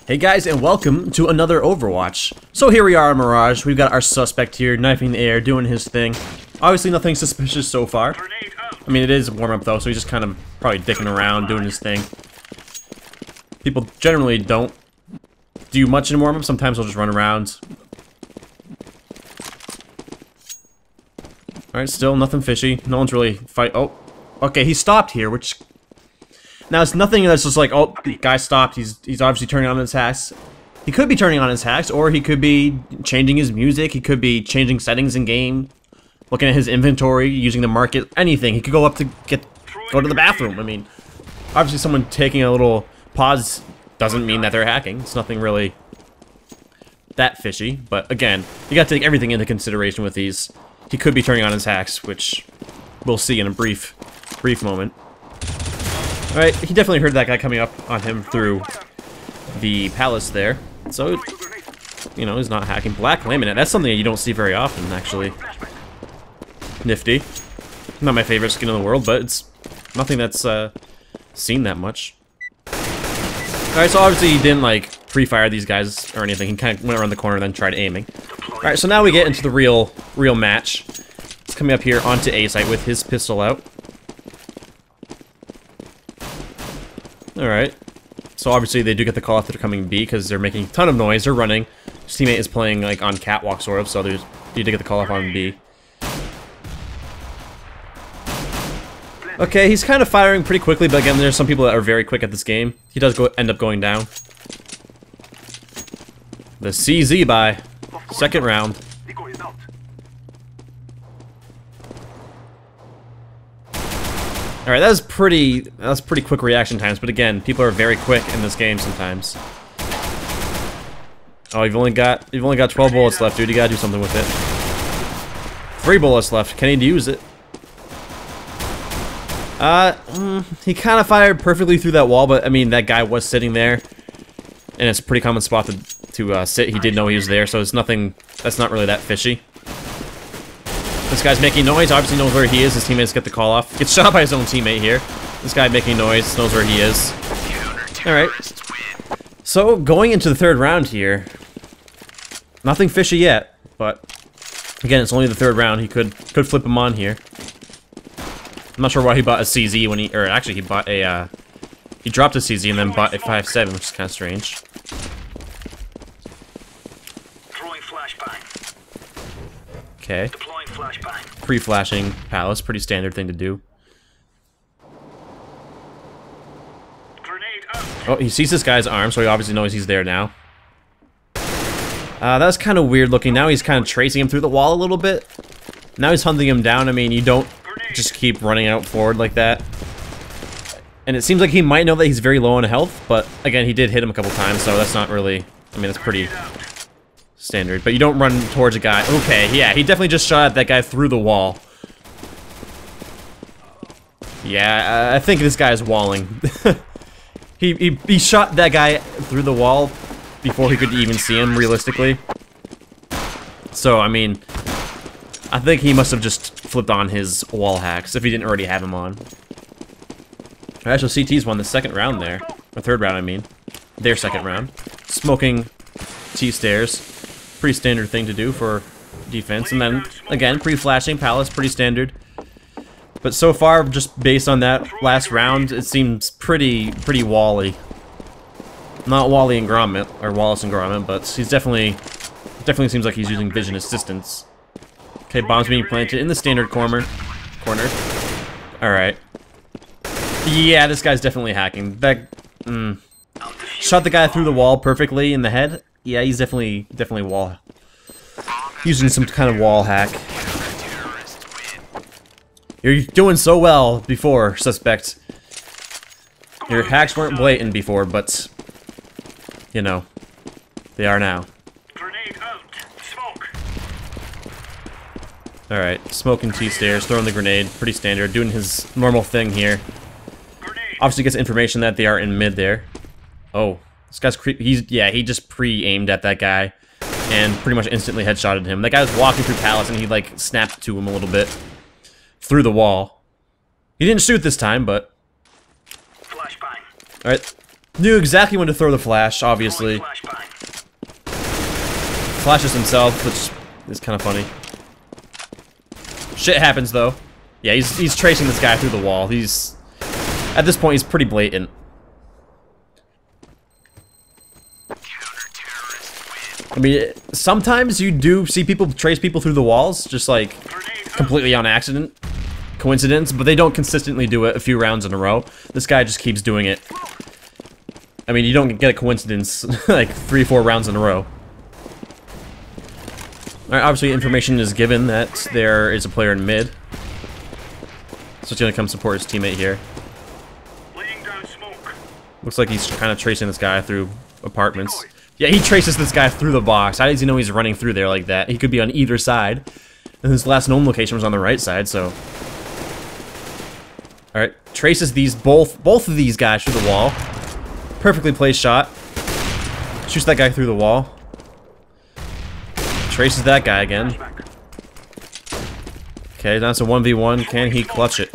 Hey guys, and welcome to another Overwatch. So here we are on Mirage. We've got our suspect here, knifing the air, doing his thing. Obviously nothing suspicious so far. I mean, it is warm-up though, so he's just kind of probably dicking around, doing his thing. People generally don't do much in warm-up. Sometimes they'll just run around. Alright, still nothing fishy. No one's really fight. Oh, okay, he stopped here, which... Now, it's nothing that's just like, oh, the guy stopped, he's obviously turning on his hacks. He could be turning on his hacks, or he could be changing his music, he could be changing settings in game, looking at his inventory, using the market, anything. He could go up to go to the bathroom. I mean, obviously someone taking a little pause doesn't mean that they're hacking. It's nothing really that fishy, but again, you gotta take everything into consideration with these. He could be turning on his hacks, which we'll see in a brief moment. Alright, he definitely heard that guy coming up on him through the palace there. So, you know, he's not hacking. Black laminate, that's something that you don't see very often, actually. Nifty. Not my favorite skin in the world, but it's nothing that's seen that much. Alright, so obviously he didn't, like, pre-fire these guys or anything. He kind of went around the corner and then tried aiming. Alright, so now we get into the real match. He's coming up here onto A site with his pistol out. Alright, so obviously they do get the call after they're coming B because they're making a ton of noise, they're running. His teammate is playing like on catwalk sort of, so they need to get the call off on B. Okay, he's kind of firing pretty quickly, but again, there's some people that are very quick at this game. He does end up going down. The CZ by second round. Alright, that was pretty quick reaction times, but again, people are very quick in this game sometimes. Oh, you've only got 12 bullets left, dude. You gotta do something with it. 3 bullets left. Can he use it? He kind of fired perfectly through that wall, but I mean, that guy was sitting there, and it's a pretty common spot to sit. He did know he was there, so it's nothing. That's not really that fishy. This guy's making noise, obviously knows where he is. His teammates get the call off. Gets shot by his own teammate here. This guy making noise, knows where he is. Alright. So, going into the third round here. Nothing fishy yet, but again, it's only the third round. He could flip him on here. I'm not sure why he bought a CZ when or actually he bought a, he dropped a CZ and then bought a 5.7, which is kind of strange. Okay. Pre-flashing palace, pretty standard thing to do. Oh, he sees this guy's arm, so he obviously knows he's there now. That was kind of weird looking. Now he's kind of tracing him through the wall a little bit. Now he's hunting him down. I mean, you don't just keep running out forward like that. And it seems like he might know that he's very low on health, but again, he did hit him a couple times, so that's not really... I mean, that's pretty... standard, but you don't run towards a guy. Okay, yeah, he definitely just shot at that guy through the wall. Yeah, I think this guy is walling. he shot that guy through the wall before he could even see him, realistically. So, I mean, I think he must have just flipped on his wall hacks, if he didn't already have him on. Alright, so CT's won the second round there. Or third round, I mean. Their second round. Smoking T-stairs. Pretty standard thing to do for defense. And then, again, pre-flashing palace, pretty standard. But so far, just based on that last round, it seems pretty Wally. Not Wally and Gromit, or Wallace and Gromit, but he's definitely seems like he's using vision assistance. Okay, bombs being planted in the standard corner. Alright. Yeah, this guy's definitely hacking. That, shot the guy through the wall perfectly in the head. Yeah, he's definitely wall... using some kind of wall hack. You're doing so well before, suspect. Your hacks weren't blatant before, but... you know, they are now. Alright, smoking T-stairs, throwing the grenade, pretty standard, doing his normal thing here. Obviously gets information that they are in mid there. Oh. This guy's he just pre-aimed at that guy and pretty much instantly headshotted him. That guy was walking through palace and he like snapped to him a little bit through the wall. He didn't shoot this time, but... Alright. Knew exactly when to throw the flash, obviously. Flashes himself, which is kind of funny. Shit happens, though. Yeah, he's tracing this guy through the wall. At this point, he's pretty blatant. I mean, sometimes you do see people trace people through the walls, just like completely on accident, coincidence, but they don't consistently do it a few rounds in a row. This guy just keeps doing it. I mean, you don't get a coincidence like 3-4 rounds in a row. Alright, obviously information is given that there is a player in mid. So he's gonna come support his teammate here. Looks like he's kind of tracing this guy through apartments. Yeah, he traces this guy through the box. How does he know he's running through there like that? He could be on either side. And his last known location was on the right side, so... Alright, traces both of these guys through the wall. Perfectly placed shot. Shoots that guy through the wall. Traces that guy again. Okay, now it's a 1v1. Can he clutch it?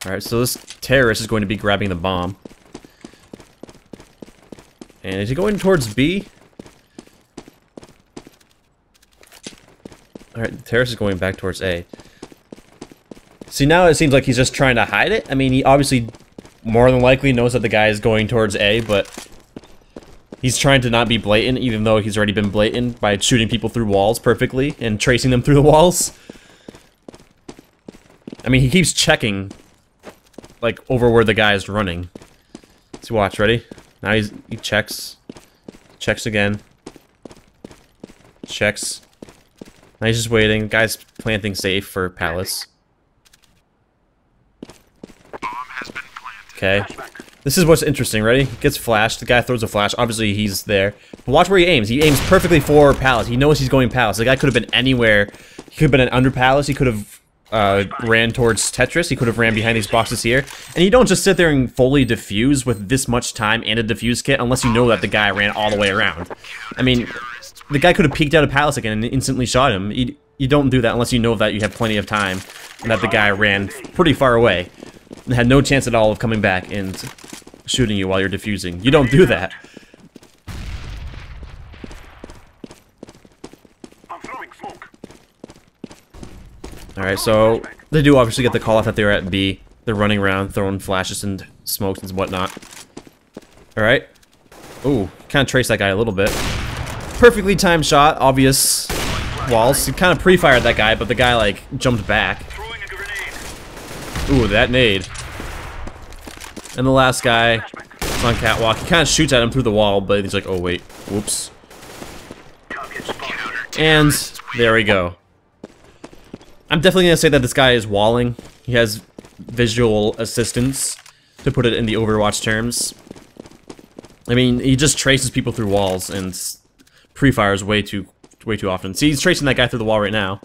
Alright, so this terrorist is going to be grabbing the bomb. And is he going towards B? Alright, the terrorist is going back towards A. See, now it seems like he's just trying to hide it. I mean, he obviously more than likely knows that the guy is going towards A, but he's trying to not be blatant, even though he's already been blatant by shooting people through walls perfectly and tracing them through the walls. I mean, he keeps checking, like, over where the guy is running. Let's watch, ready? Now he checks. Checks again. Checks. Now he's just waiting. Guy's planting safe for Palace. Okay. This is what's interesting, ready? Gets flashed, the guy throws a flash, obviously he's there. But watch where he aims. He aims perfectly for Palace. He knows he's going Palace. The guy could have been anywhere. He could have been under Palace. He could have ran towards Tetris. He could have ran behind these boxes here. And you don't just sit there and fully defuse with this much time and a defuse kit unless you know that the guy ran all the way around. I mean, the guy could have peeked out of Palace again and instantly shot him. You don't do that unless you know that you have plenty of time and that the guy ran pretty far away and had no chance at all of coming back and shooting you while you're defusing. You don't do that. Alright, so they do obviously get the call off that they're at B. They're running around, throwing flashes and smokes and whatnot. Alright. Ooh, kind of trace that guy a little bit. Perfectly timed shot, obvious walls. He kind of pre-fired that guy, but the guy, like, jumped back. Ooh, that nade. And the last guy is on catwalk. He kind of shoots at him through the wall, but he's like, oh wait, whoops. And there we go. I'm definitely going to say that this guy is walling. He has visual assistance, to put it in the Overwatch terms. I mean, he just traces people through walls and pre-fires way too often. See, he's tracing that guy through the wall right now.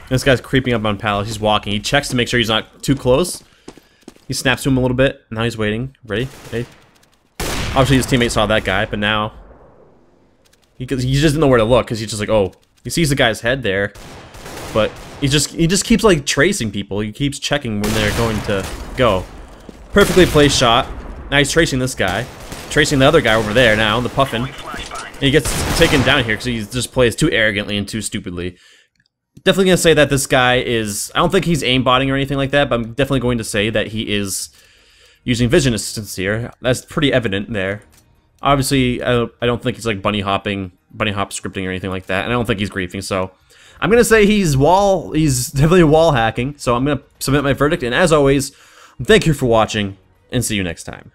This guy's creeping up on Palace. He's walking. He checks to make sure he's not too close. He snaps to him a little bit. Now he's waiting. Ready? Okay. Obviously, his teammate saw that guy, but now he just doesn't know where to look because he's just like, oh, he sees the guy's head there, but he just keeps like tracing people. He keeps checking when they're going to go. Perfectly placed shot. Now he's tracing this guy, tracing the other guy over there. Now the puffin, and he gets taken down here because he just plays too arrogantly and too stupidly. Definitely gonna say that this guy is, I don't think he's aimbotting or anything like that, but I'm definitely going to say that he is using vision assistance here. That's pretty evident there. Obviously, I don't think he's like bunny hop scripting or anything like that, and I don't think he's griefing, so I'm gonna say he's definitely wall hacking, so I'm gonna submit my verdict, and as always, thank you for watching, and see you next time.